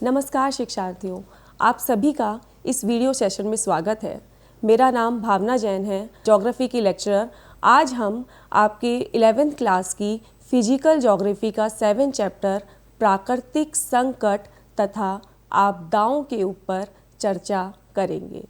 नमस्कार शिक्षार्थियों, आप सभी का इस वीडियो सेशन में स्वागत है। मेरा नाम भावना जैन है, ज्योग्राफी की लेक्चरर। आज हम आपके 11th क्लास की फिजिकल ज्योग्राफी का 7 चैप्टर प्राकृतिक संकट तथा आपदाओं के ऊपर चर्चा करेंगे।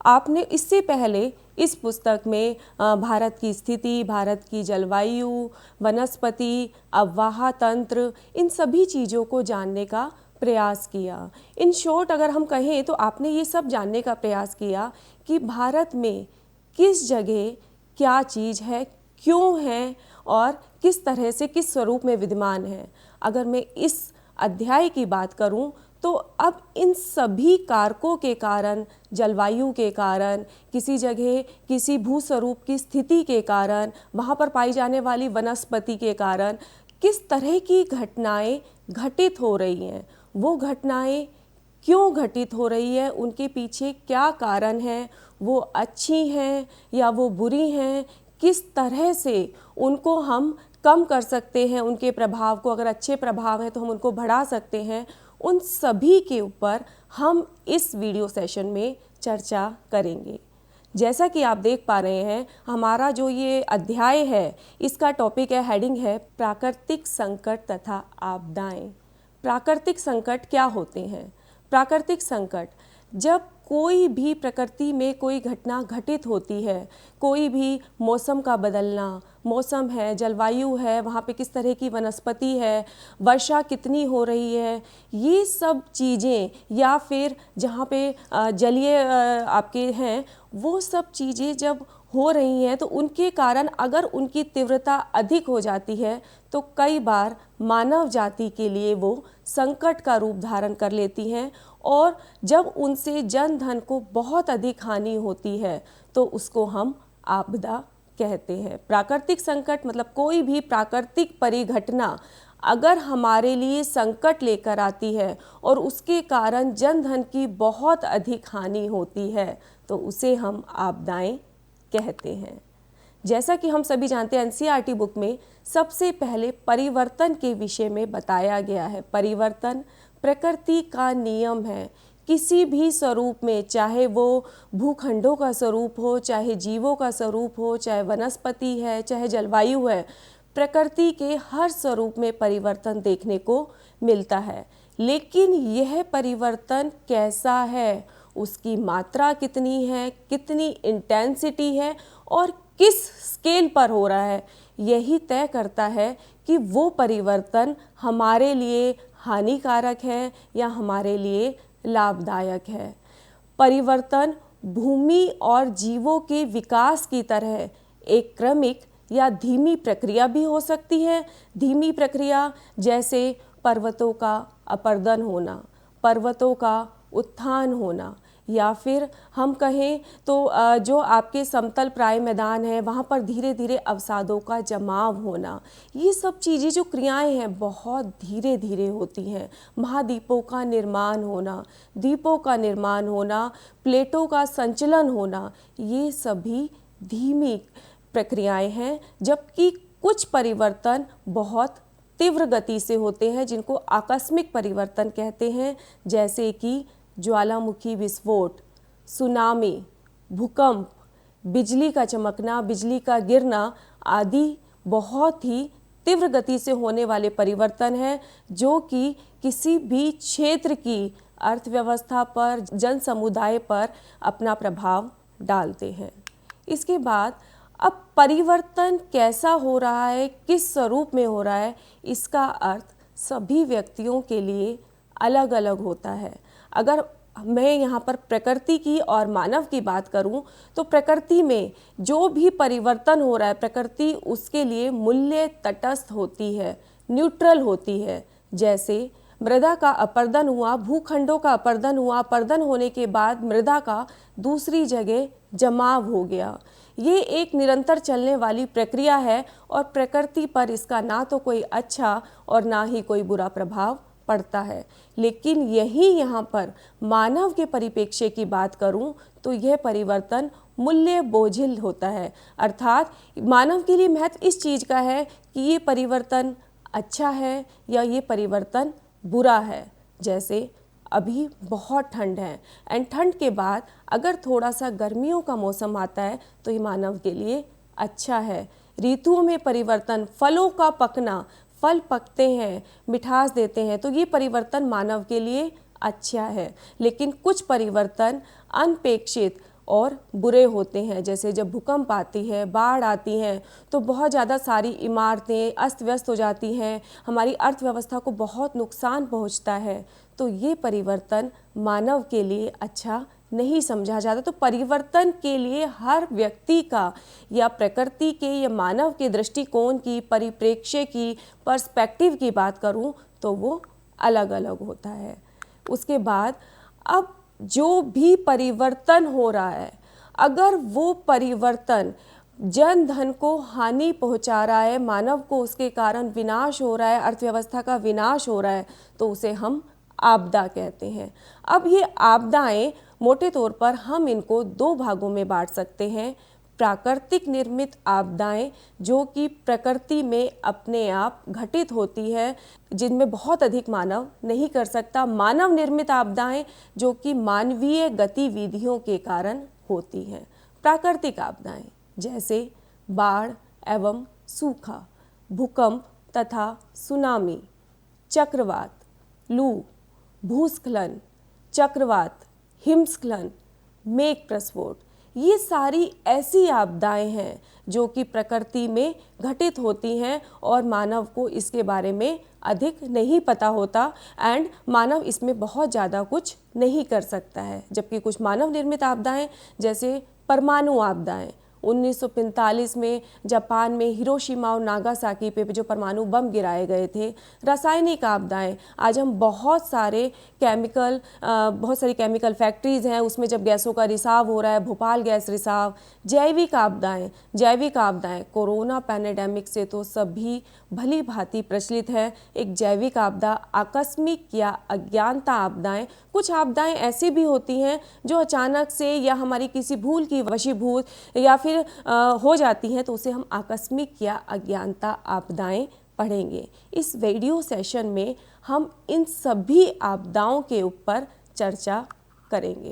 आपने इससे पहले इस पुस्तक में भारत की स्थिति, भारत की जलवायु, वनस्पति, अफवाह तंत्र, इन सभी चीज़ों को जानने का प्रयास किया। इन शॉर्ट अगर हम कहें तो आपने ये सब जानने का प्रयास किया कि भारत में किस जगह क्या चीज़ है, क्यों है और किस तरह से किस स्वरूप में विद्यमान है। अगर मैं इस अध्याय की बात करूं तो अब इन सभी कारकों के कारण, जलवायु के कारण, किसी जगह किसी भूस्वरूप की स्थिति के कारण, वहाँ पर पाई जाने वाली वनस्पति के कारण किस तरह की घटनाएं घटित हो रही हैं, वो घटनाएं क्यों घटित हो रही है, उनके पीछे क्या कारण है, वो अच्छी हैं या वो बुरी हैं, किस तरह से उनको हम कम कर सकते हैं, उनके प्रभाव को, अगर अच्छे प्रभाव हैं तो हम उनको बढ़ा सकते हैं। उन सभी के ऊपर हम इस वीडियो सेशन में चर्चा करेंगे। जैसा कि आप देख पा रहे हैं, हमारा जो ये अध्याय है इसका टॉपिक है, हेडिंग है प्राकृतिक संकट तथा आपदाएं। प्राकृतिक संकट क्या होते हैं? प्राकृतिक संकट, जब कोई भी प्रकृति में कोई घटना घटित होती है, कोई भी मौसम का बदलना, मौसम है, जलवायु है, वहाँ पे किस तरह की वनस्पति है, वर्षा कितनी हो रही है, ये सब चीज़ें, या फिर जहाँ पे जलीय आपके हैं, वो सब चीज़ें जब हो रही हैं तो उनके कारण अगर उनकी तीव्रता अधिक हो जाती है तो कई बार मानव जाति के लिए वो संकट का रूप धारण कर लेती हैं, और जब उनसे जन धन को बहुत अधिक हानि होती है तो उसको हम आपदा कहते हैं। प्राकृतिक संकट मतलब कोई भी प्राकृतिक परिघटना अगर हमारे लिए संकट लेकर आती है और उसके कारण जन धन की बहुत अधिक हानि होती है तो उसे हम आपदाएं कहते हैं। जैसा कि हम सभी जानते हैं, एनसीईआरटी बुक में सबसे पहले परिवर्तन के विषय में बताया गया है। परिवर्तन प्रकृति का नियम है। किसी भी स्वरूप में, चाहे वो भूखंडों का स्वरूप हो, चाहे जीवों का स्वरूप हो, चाहे वनस्पति है, चाहे जलवायु है, प्रकृति के हर स्वरूप में परिवर्तन देखने को मिलता है। लेकिन यह परिवर्तन कैसा है, उसकी मात्रा कितनी है, कितनी इंटेंसिटी है और किस स्केल पर हो रहा है, यही तय करता है कि वो परिवर्तन हमारे लिए हानिकारक है या हमारे लिए लाभदायक है। परिवर्तन भूमि और जीवों के विकास की तरह एक क्रमिक या धीमी प्रक्रिया भी हो सकती है। धीमी प्रक्रिया जैसे पर्वतों का अपरदन होना, पर्वतों का उत्थान होना, या फिर हम कहें तो जो आपके समतल प्राय मैदान है वहाँ पर धीरे धीरे अवसादों का जमाव होना, ये सब चीज़ें जो क्रियाएं हैं बहुत धीरे धीरे होती हैं। महाद्वीपों का निर्माण होना, द्वीपों का निर्माण होना, प्लेटों का संचलन होना, ये सभी धीमी प्रक्रियाएं हैं। जबकि कुछ परिवर्तन बहुत तीव्र गति से होते हैं जिनको आकस्मिक परिवर्तन कहते हैं, जैसे कि ज्वालामुखी विस्फोट, सुनामी, भूकंप, बिजली का चमकना, बिजली का गिरना आदि बहुत ही तीव्र गति से होने वाले परिवर्तन हैं जो कि किसी भी क्षेत्र की अर्थव्यवस्था पर, जन समुदाय पर अपना प्रभाव डालते हैं। इसके बाद अब परिवर्तन कैसा हो रहा है, किस स्वरूप में हो रहा है, इसका अर्थ सभी व्यक्तियों के लिए अलग अलग होता है। अगर मैं यहाँ पर प्रकृति की और मानव की बात करूँ तो प्रकृति में जो भी परिवर्तन हो रहा है, प्रकृति उसके लिए मूल्य तटस्थ होती है, न्यूट्रल होती है। जैसे मृदा का अपरदन हुआ, भूखंडों का अपरदन हुआ, अपरदन होने के बाद मृदा का दूसरी जगह जमाव हो गया। ये एक निरंतर चलने वाली प्रक्रिया है और प्रकृति पर इसका ना तो कोई अच्छा और ना ही कोई बुरा प्रभाव पड़ता है। लेकिन यही यहाँ पर मानव के परिप्रेक्ष्य की बात करूँ तो यह परिवर्तन मूल्य बोझिल होता है। अर्थात मानव के लिए महत्व इस चीज़ का है कि ये परिवर्तन अच्छा है या ये परिवर्तन बुरा है। जैसे अभी बहुत ठंड है एंड ठंड के बाद अगर थोड़ा सा गर्मियों का मौसम आता है तो ये मानव के लिए अच्छा है। ऋतुओं में परिवर्तन, फलों का पकना, फल पकते हैं, मिठास देते हैं, तो ये परिवर्तन मानव के लिए अच्छा है। लेकिन कुछ परिवर्तन अनपेक्षित और बुरे होते हैं, जैसे जब भूकंप आती है, बाढ़ आती है, तो बहुत ज़्यादा सारी इमारतें अस्त व्यस्त हो जाती हैं, हमारी अर्थव्यवस्था को बहुत नुकसान पहुंचता है। तो ये परिवर्तन मानव के लिए अच्छा नहीं समझा जाता। तो परिवर्तन के लिए हर व्यक्ति का या प्रकृति के या मानव के दृष्टिकोण की, परिप्रेक्ष्य की, पर्सपेक्टिव की बात करूं तो वो अलग अलग होता है। उसके बाद अब जो भी परिवर्तन हो रहा है, अगर वो परिवर्तन जन धन को हानि पहुंचा रहा है, मानव को उसके कारण विनाश हो रहा है, अर्थव्यवस्था का विनाश हो रहा है, तो उसे हम आपदा कहते हैं। अब ये आपदाएं मोटे तौर पर हम इनको दो भागों में बांट सकते हैं। प्राकृतिक निर्मित आपदाएं जो कि प्रकृति में अपने आप घटित होती है, जिनमें बहुत अधिक मानव नहीं कर सकता। मानव निर्मित आपदाएं जो कि मानवीय गतिविधियों के कारण होती हैं। प्राकृतिक आपदाएं जैसे बाढ़ एवं सूखा, भूकंप तथा सुनामी, चक्रवात, लू, भूस्खलन, चक्रवात, हिमस्खलन, मेघ प्रस्फोट, ये सारी ऐसी आपदाएं हैं जो कि प्रकृति में घटित होती हैं और मानव को इसके बारे में अधिक नहीं पता होता एंड मानव इसमें बहुत ज़्यादा कुछ नहीं कर सकता है। जबकि कुछ मानव निर्मित आपदाएं जैसे परमाणु आपदाएं, 1945 में जापान में हिरोशिमा और नागासाकी पे जो परमाणु बम गिराए गए थे। रासायनिक आपदाएं, आज हम बहुत सारी केमिकल फैक्ट्रीज़ हैं, उसमें जब गैसों का रिसाव हो रहा है, भोपाल गैस रिसाव। जैविक आपदाएं कोरोना पैंडेमिक से तो सभी भली भांति प्रचलित है। एक जैविक आपदा, आकस्मिक या अज्ञानता आपदाएं। कुछ आपदाएं ऐसी भी होती हैं जो अचानक से या हमारी किसी भूल की वशीभूत या फिर हो जाती हैं, तो उसे हम आकस्मिक या अज्ञानता आपदाएं पढ़ेंगे। इस वीडियो सेशन में हम इन सभी आपदाओं के ऊपर चर्चा करेंगे।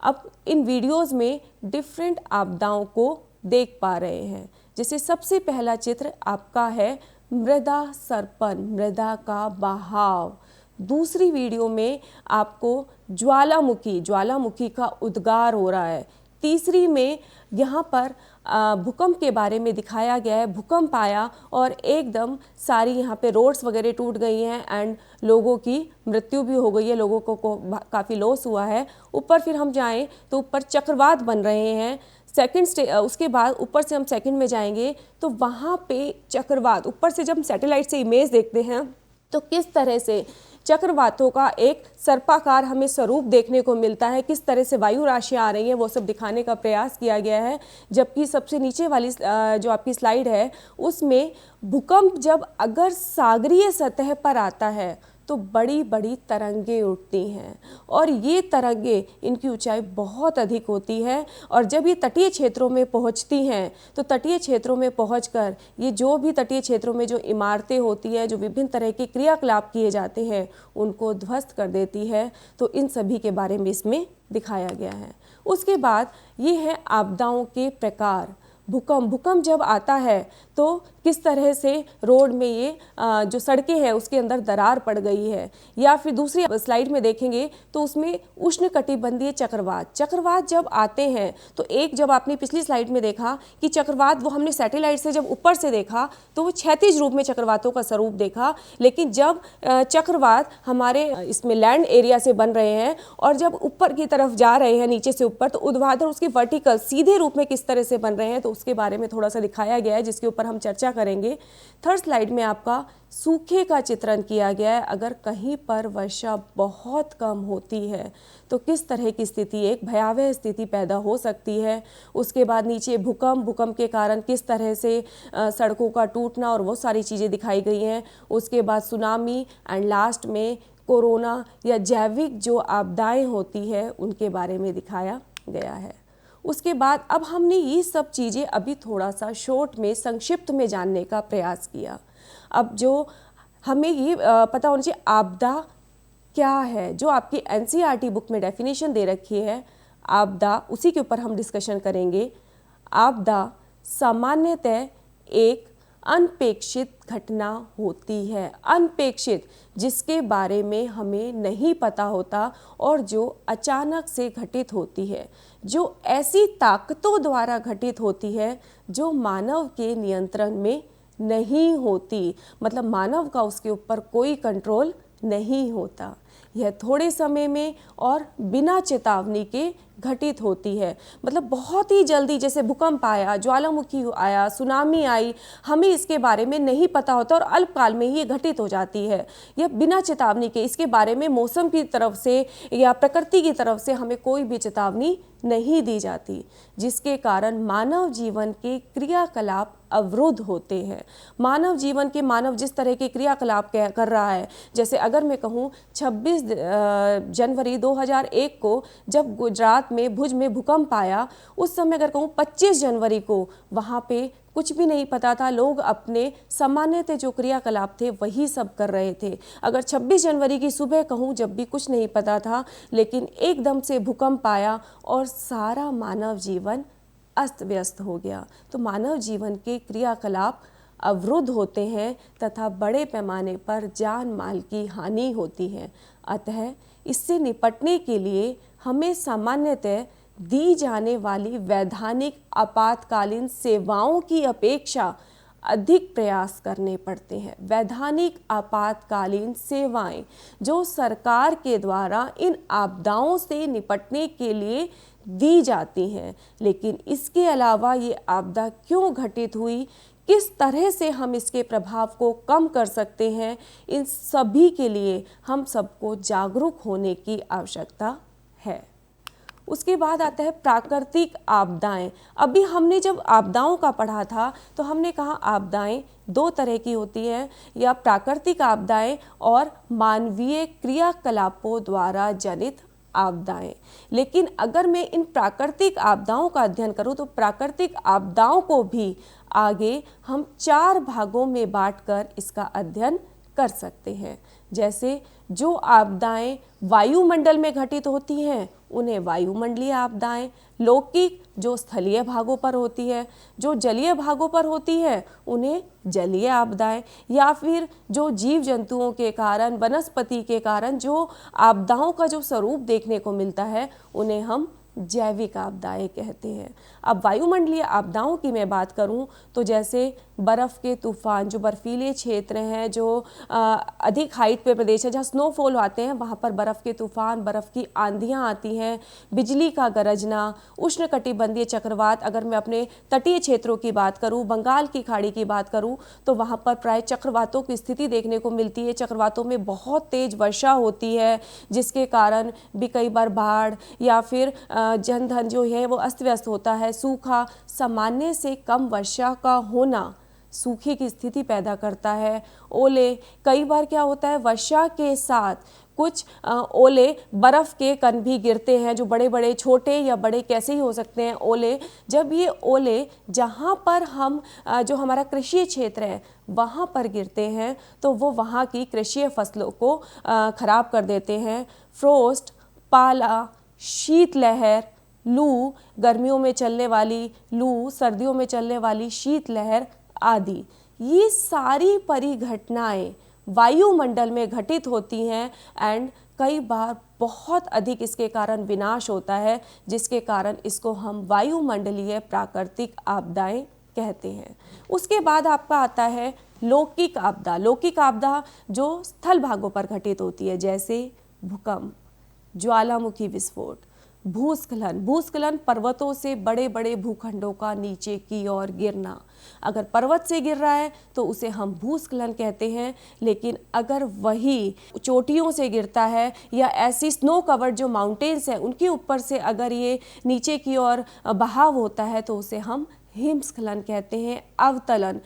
अब इन वीडियोस में डिफरेंट आपदाओं को देख पा रहे हैं। जैसे सबसे पहला चित्र आपका है मृदा सर्पण, मृदा का बहाव। दूसरी वीडियो में आपको ज्वालामुखी का उद्गार हो रहा है। तीसरी में यहाँ पर भूकंप के बारे में दिखाया गया है। भूकंप आया और एकदम सारी यहाँ पे रोड्स वगैरह टूट गई हैं एंड लोगों की मृत्यु भी हो गई है, लोगों को काफ़ी लॉस हुआ है। ऊपर फिर हम जाएं तो ऊपर चक्रवात बन रहे हैं। उसके बाद ऊपर से हम सेकंड में जाएंगे तो वहाँ पे चक्रवात, ऊपर से जब हम सैटेलाइट से इमेज देखते हैं तो किस तरह से चक्रवातों का एक सर्पाकार हमें स्वरूप देखने को मिलता है, किस तरह से वायु राशियाँ आ रही हैं, वो सब दिखाने का प्रयास किया गया है। जबकि सबसे नीचे वाली जो आपकी स्लाइड है उसमें भूकंप जब अगर सागरीय सतह पर आता है तो बड़ी बड़ी तरंगें उठती हैं और ये तरंगें, इनकी ऊंचाई बहुत अधिक होती है और जब ये तटीय क्षेत्रों में पहुंचती हैं तो तटीय क्षेत्रों में पहुंचकर ये जो भी तटीय क्षेत्रों में जो इमारतें होती हैं, जो विभिन्न तरह के क्रियाकलाप किए जाते हैं, उनको ध्वस्त कर देती है। तो इन सभी के बारे में इसमें दिखाया गया है। उसके बाद ये है आपदाओं के प्रकार। भूकंप जब आता है तो किस तरह से रोड में ये जो सड़कें हैं उसके अंदर दरार पड़ गई है। या फिर दूसरी स्लाइड में देखेंगे तो उसमें उष्णकटिबंधीय चक्रवात जब आते हैं तो एक, जब आपने पिछली स्लाइड में देखा कि चक्रवात वो हमने सैटेलाइट से जब ऊपर से देखा तो वो क्षैतिज रूप में चक्रवातों का स्वरूप देखा। लेकिन जब चक्रवात हमारे इसमें लैंड एरिया से बन रहे हैं और जब ऊपर की तरफ जा रहे हैं नीचे से ऊपर, तो ऊर्ध्वाधर उसके वर्टिकल सीधे रूप में किस तरह से बन रहे हैं, तो उसके बारे में थोड़ा सा दिखाया गया है जिसके ऊपर हम चर्चा करेंगे। थर्ड स्लाइड में आपका सूखे का चित्रण किया गया है। अगर कहीं पर वर्षा बहुत कम होती है तो किस तरह की स्थिति, एक भयावह स्थिति पैदा हो सकती है। उसके बाद नीचे भूकंप के कारण किस तरह से सड़कों का टूटना और वो सारी चीज़ें दिखाई गई हैं। उसके बाद सुनामी एंड लास्ट में कोरोना या जैविक जो आपदाएं होती है उनके बारे में दिखाया गया है। उसके बाद अब हमने ये सब चीज़ें अभी थोड़ा सा शॉर्ट में, संक्षिप्त में जानने का प्रयास किया। अब जो हमें ये पता होना चाहिए, आपदा क्या है, जो आपकी एनसीईआरटी बुक में डेफिनेशन दे रखी है आपदा, उसी के ऊपर हम डिस्कशन करेंगे। आपदा सामान्यतः एक अनपेक्षित घटना होती है, अनपेक्षित, जिसके बारे में हमें नहीं पता होता और जो अचानक से घटित होती है, जो ऐसी ताकतों द्वारा घटित होती है जो मानव के नियंत्रण में नहीं होती, मतलब मानव का उसके ऊपर कोई कंट्रोल नहीं होता। यह थोड़े समय में और बिना चेतावनी के घटित होती है, मतलब बहुत ही जल्दी, जैसे भूकंप आया, ज्वालामुखी आया, सुनामी आई, हमें इसके बारे में नहीं पता होता और अल्पकाल में ही ये घटित हो जाती है। यह बिना चेतावनी के, इसके बारे में मौसम की तरफ से या प्रकृति की तरफ से हमें कोई भी चेतावनी नहीं दी जाती, जिसके कारण मानव जीवन के क्रियाकलाप अवरुद्ध होते हैं। मानव जीवन के, मानव जिस तरह के क्रियाकलाप कर रहा है, जैसे अगर मैं कहूँ 26 जनवरी 2001 को जब गुजरात में भुज में भूकंप आया, उस समय अगर कहूँ 25 जनवरी को वहाँ पे कुछ भी नहीं पता था, लोग अपने सामान्यतः जो क्रियाकलाप थे वही सब कर रहे थे। अगर 26 जनवरी की सुबह कहूँ, जब भी कुछ नहीं पता था, लेकिन एकदम से भूकंप आया और सारा मानव जीवन अस्त व्यस्त हो गया। तो मानव जीवन के क्रियाकलाप अवरुद्ध होते हैं तथा बड़े पैमाने पर जान माल की हानि होती है। अतः इससे निपटने के लिए हमें सामान्यतः दी जाने वाली वैधानिक आपातकालीन सेवाओं की अपेक्षा अधिक प्रयास करने पड़ते हैं। वैधानिक आपातकालीन सेवाएं जो सरकार के द्वारा इन आपदाओं से निपटने के लिए दी जाती हैं, लेकिन इसके अलावा ये आपदा क्यों घटित हुई, किस तरह से हम इसके प्रभाव को कम कर सकते हैं, इन सभी के लिए हम सबको जागरूक होने की आवश्यकता है। उसके बाद आता है प्राकृतिक आपदाएं। अभी हमने जब आपदाओं का पढ़ा था तो हमने कहा आपदाएं दो तरह की होती हैं, या प्राकृतिक आपदाएं और मानवीय क्रियाकलापों द्वारा जनित आपदाएं। लेकिन अगर मैं इन प्राकृतिक आपदाओं का अध्ययन करूं तो प्राकृतिक आपदाओं को भी आगे हम 4 भागों में बांटकर इसका अध्ययन कर सकते हैं। जैसे जो आपदाएं वायुमंडल में घटित होती हैं उन्हें वायुमंडलीय आपदाएं, लौकिक जो स्थलीय भागों पर होती है, जो जलीय भागों पर होती है उन्हें जलीय आपदाएं, या फिर जो जीव जंतुओं के कारण, वनस्पति के कारण जो आपदाओं का जो स्वरूप देखने को मिलता है उन्हें हम जैविक आपदाएं कहते हैं। अब वायुमंडलीय आपदाओं की मैं बात करूं तो जैसे बर्फ़ के तूफान, जो बर्फीले क्षेत्र हैं, जो अधिक हाइट पे प्रदेश है जहाँ स्नोफॉल आते हैं, वहाँ पर बर्फ़ के तूफान, बर्फ़ की आंधियाँ आती हैं, बिजली का गरजना, उष्णकटिबंधीय चक्रवात। अगर मैं अपने तटीय क्षेत्रों की बात करूँ, बंगाल की खाड़ी की बात करूँ, तो वहाँ पर प्राय चक्रवातों की स्थिति देखने को मिलती है। चक्रवातों में बहुत तेज़ वर्षा होती है, जिसके कारण भी कई बार बाढ़ या फिर जनधन जो है वो अस्त व्यस्त होता है। सूखा, सामान्य से कम वर्षा का होना सूखे की स्थिति पैदा करता है। ओले, कई बार क्या होता है वर्षा के साथ कुछ ओले बर्फ़ के कण भी गिरते हैं, जो बड़े बड़े, छोटे या बड़े कैसे ही हो सकते हैं ओले। जब ये ओले जहाँ पर हम जो हमारा कृषि क्षेत्र है वहाँ पर गिरते हैं तो वो वहाँ की कृषि फसलों को ख़राब कर देते हैं। फ्रोस्ट, पाला, शीतलहर, लू, गर्मियों में चलने वाली लू, सर्दियों में चलने वाली शीतलहर आदि, ये सारी परिघटनाएं वायुमंडल में घटित होती हैं एंड कई बार बहुत अधिक इसके कारण विनाश होता है, जिसके कारण इसको हम वायुमंडलीय प्राकृतिक आपदाएं कहते हैं। उसके बाद आपका आता है लौकिक आपदा। लौकिक आपदा जो स्थल भागों पर घटित होती है, जैसे भूकंप, ज्वालामुखी विस्फोट, भूस्खलन। भूस्खलन पर्वतों से बड़े बड़े भूखंडों का नीचे की ओर गिरना। अगर पर्वत से गिर रहा है तो उसे हम भूस्खलन कहते हैं, लेकिन अगर वही चोटियों से गिरता है या ऐसी स्नो कवर्ड जो माउंटेन्स हैं उनके ऊपर से अगर ये नीचे की ओर बहाव होता है तो उसे हम हिमस्खलन कहते हैं। अवतलन,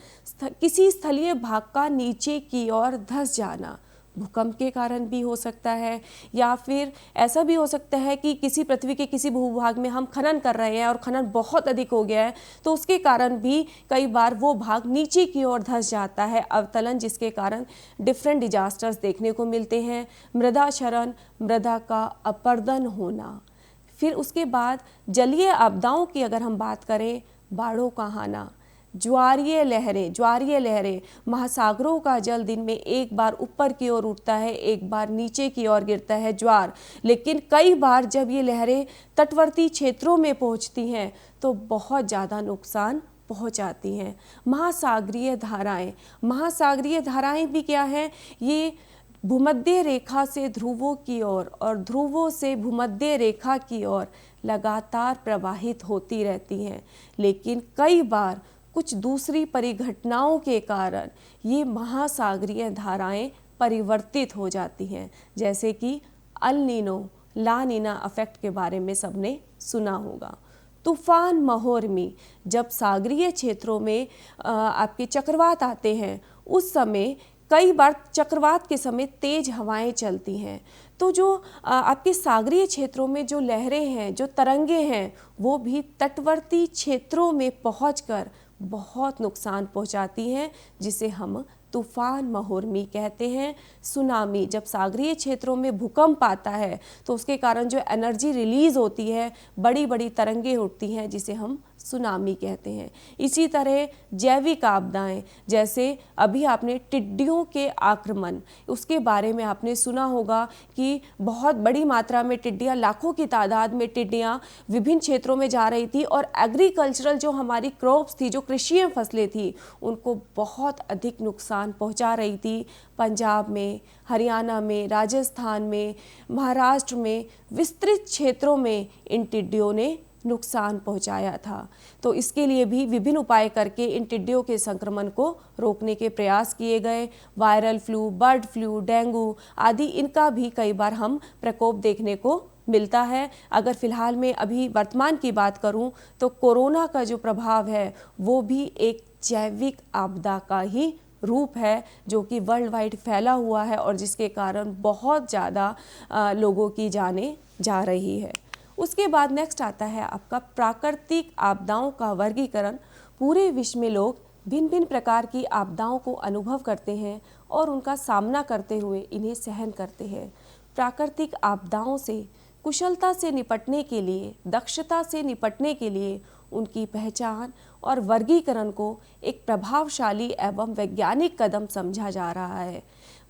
किसी स्थलीय भाग का नीचे की ओर धंस जाना। भूकंप के कारण भी हो सकता है, या फिर ऐसा भी हो सकता है कि किसी पृथ्वी के किसी भूभाग में हम खनन कर रहे हैं और खनन बहुत अधिक हो गया है, तो उसके कारण भी कई बार वो भाग नीचे की ओर धंस जाता है, अवतलन, जिसके कारण डिफरेंट डिजास्टर्स देखने को मिलते हैं। मृदा क्षरण, मृदा का अपरदन होना। फिर उसके बाद जलीय आपदाओं की अगर हम बात करें, बाढ़ों का आना, ज्वारीय लहरें, महासागरों का जल दिन में एक बार ऊपर की ओर उठता है, एक बार नीचे की ओर गिरता है, ज्वार। लेकिन कई बार जब ये लहरें तटवर्ती क्षेत्रों में पहुंचती हैं तो बहुत ज़्यादा नुकसान पहुंचाती हैं। महासागरीय धाराएं भी क्या है, ये भूमध्य रेखा से ध्रुवों की ओर और ध्रुवों से भूमध्य रेखा की ओर लगातार प्रवाहित होती रहती हैं। लेकिन कई बार कुछ दूसरी परिघटनाओं के कारण ये महासागरीय धाराएं परिवर्तित हो जाती हैं, जैसे कि अल नीनो, ला नीना इफेक्ट के बारे में सबने सुना होगा। तूफान, महोर्मी, जब सागरीय क्षेत्रों में आपके चक्रवात आते हैं, उस समय कई बार चक्रवात के समय तेज हवाएं चलती हैं, तो जो आपके सागरीय क्षेत्रों में जो लहरें हैं, जो तरंगे हैं, वो भी तटवर्ती क्षेत्रों में पहुंचकर बहुत नुकसान पहुंचाती हैं, जिसे हम तूफान, महोर्मी कहते हैं। सुनामी, जब सागरीय क्षेत्रों में भूकंप आता है तो उसके कारण जो एनर्जी रिलीज होती है, बड़ी बड़ी तरंगे उठती हैं, जिसे हम सुनामी कहते हैं। इसी तरह जैविक आपदाएं, जैसे अभी आपने टिड्डियों के आक्रमण, उसके बारे में आपने सुना होगा कि बहुत बड़ी मात्रा में टिड्डियां, लाखों की तादाद में टिड्डियां विभिन्न क्षेत्रों में जा रही थी और एग्रीकल्चरल जो हमारी क्रॉप्स थी, जो कृषि फसलें थी, उनको बहुत अधिक नुकसान पहुंचा रही थी। पंजाब में, हरियाणा में, राजस्थान में, महाराष्ट्र में, विस्तृत क्षेत्रों में इन टिड्डियों ने नुकसान पहुंचाया था। तो इसके लिए भी विभिन्न उपाय करके इन टिड्डियों के संक्रमण को रोकने के प्रयास किए गए। Viral flu, bird flu, dengue आदि, इनका भी कई बार हम प्रकोप देखने को मिलता है। अगर फिलहाल में अभी वर्तमान की बात करूं तो कोरोना का जो प्रभाव है वो भी एक जैविक आपदा का ही रूप है, जो कि वर्ल्ड वाइड फैला हुआ है और जिसके कारण बहुत ज़्यादा लोगों की जानें जा रही है। उसके बाद नेक्स्ट आता है आपका प्राकृतिक आपदाओं का वर्गीकरण। पूरे विश्व में लोग भिन्न भिन्न प्रकार की आपदाओं को अनुभव करते हैं और उनका सामना करते हुए इन्हें सहन करते हैं। प्राकृतिक आपदाओं से कुशलता से निपटने के लिए, दक्षता से निपटने के लिए उनकी पहचान और वर्गीकरण को एक प्रभावशाली एवं वैज्ञानिक कदम समझा जा रहा है।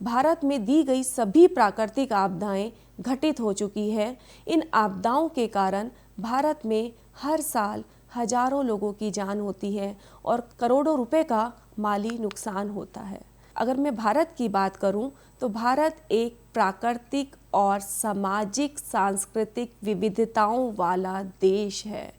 भारत में दी गई सभी प्राकृतिक आपदाएं घटित हो चुकी है। इन आपदाओं के कारण भारत में हर साल हजारों लोगों की जान होती है और करोड़ों रुपए का माली नुकसान होता है। अगर मैं भारत की बात करूं तो भारत एक प्राकृतिक और सामाजिक सांस्कृतिक विविधताओं वाला देश है,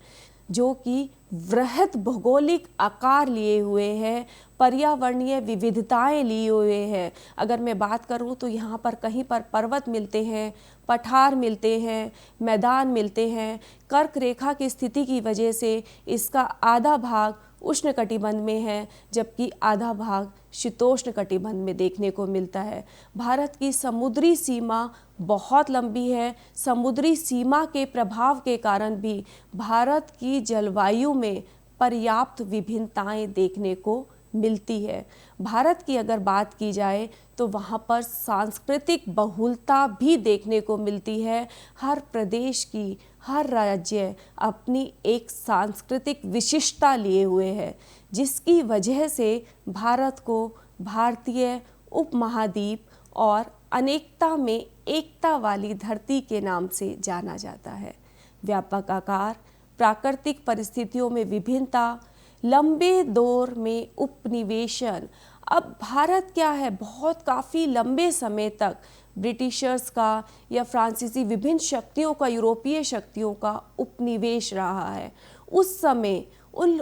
जो कि वृहद भौगोलिक आकार लिए हुए है, पर्यावरणीय विविधताएं लिए हुए हैं। अगर मैं बात करूं तो यहाँ पर कहीं पर पर्वत मिलते हैं, पठार मिलते हैं, मैदान मिलते हैं। कर्क रेखा की स्थिति की वजह से इसका आधा भाग उष्णकटिबंध में है, जबकि आधा भाग शीतोष्ण कटिबंध में देखने को मिलता है। भारत की समुद्री सीमा बहुत लंबी है। समुद्री सीमा के प्रभाव के कारण भी भारत की जलवायु में पर्याप्त विभिन्नताएं देखने को मिलती है। भारत की अगर बात की जाए तो वहाँ पर सांस्कृतिक बहुलता भी देखने को मिलती है। हर प्रदेश की, हर राज्य अपनी एक सांस्कृतिक विशिष्टता लिए हुए है, जिसकी वजह से भारत को भारतीय उपमहाद्वीप और अनेकता में एकता वाली धरती के नाम से जाना जाता है। व्यापक आकार, प्राकृतिक परिस्थितियों में विभिन्नता, लंबे दौर में उपनिवेशन। अब भारत क्या है, बहुत काफ़ी लंबे समय तक ब्रिटिशर्स का या फ्रांसीसी विभिन्न शक्तियों का, यूरोपीय शक्तियों का उपनिवेश रहा है। उस समय उन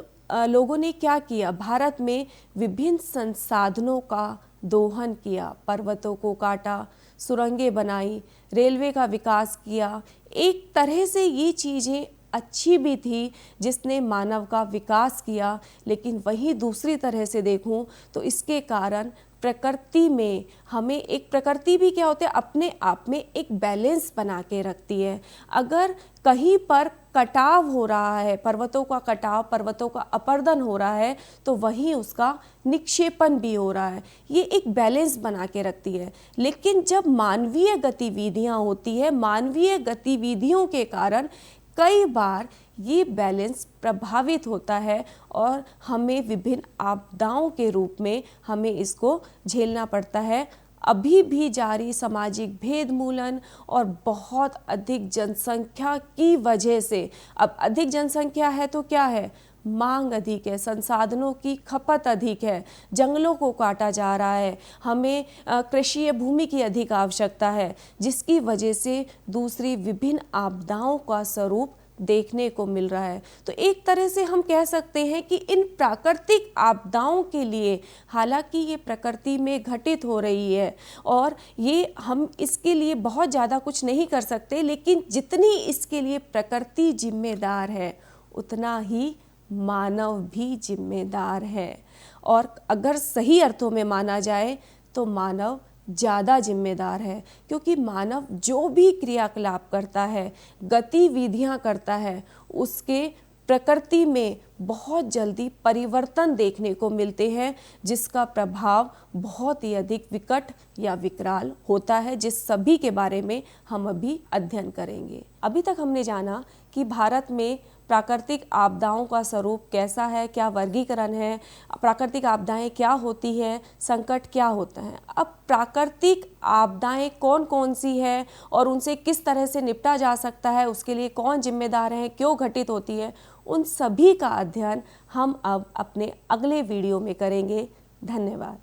लोगों ने क्या किया, भारत में विभिन्न संसाधनों का दोहन किया, पर्वतों को काटा, सुरंगें बनाई, रेलवे का विकास किया। एक तरह से ये चीज़ें अच्छी भी थी जिसने मानव का विकास किया, लेकिन वहीं दूसरी तरह से देखूं तो इसके कारण प्रकृति में हमें एक प्रकृति भी क्या होता है अपने आप में एक बैलेंस बना के रखती है। अगर कहीं पर कटाव हो रहा है, पर्वतों का कटाव, पर्वतों का अपरदन हो रहा है, तो वहीं उसका निक्षेपण भी हो रहा है। ये एक बैलेंस बना के रखती है। लेकिन जब मानवीय गतिविधियां होती है, मानवीय गतिविधियों के कारण कई बार ये बैलेंस प्रभावित होता है और हमें विभिन्न आपदाओं के रूप में हमें इसको झेलना पड़ता है। अभी भी जारी सामाजिक भेदमूलन और बहुत अधिक जनसंख्या की वजह से, अब अधिक जनसंख्या है तो क्या है, मांग अधिक है, संसाधनों की खपत अधिक है, जंगलों को काटा जा रहा है, हमें कृषि भूमि की अधिक आवश्यकता है, जिसकी वजह से दूसरी विभिन्न आपदाओं का स्वरूप देखने को मिल रहा है। तो एक तरह से हम कह सकते हैं कि इन प्राकृतिक आपदाओं के लिए, हालांकि ये प्रकृति में घटित हो रही है और ये हम इसके लिए बहुत ज़्यादा कुछ नहीं कर सकते, लेकिन जितनी इसके लिए प्रकृति जिम्मेदार है उतना ही मानव भी जिम्मेदार है। और अगर सही अर्थों में माना जाए तो मानव ज़्यादा जिम्मेदार है, क्योंकि मानव जो भी क्रियाकलाप करता है, गतिविधियां करता है, उसके प्रकृति में बहुत जल्दी परिवर्तन देखने को मिलते हैं, जिसका प्रभाव बहुत ही अधिक विकट या विकराल होता है, जिस सभी के बारे में हम अभी अध्ययन करेंगे। अभी तक हमने जाना कि भारत में प्राकृतिक आपदाओं का स्वरूप कैसा है, क्या वर्गीकरण है, प्राकृतिक आपदाएं क्या होती है, संकट क्या होता है। अब प्राकृतिक आपदाएं कौन कौन सी है और उनसे किस तरह से निपटा जा सकता है, उसके लिए कौन जिम्मेदार है, क्यों घटित होती है, उन सभी का अध्ययन हम अब अपने अगले वीडियो में करेंगे। धन्यवाद।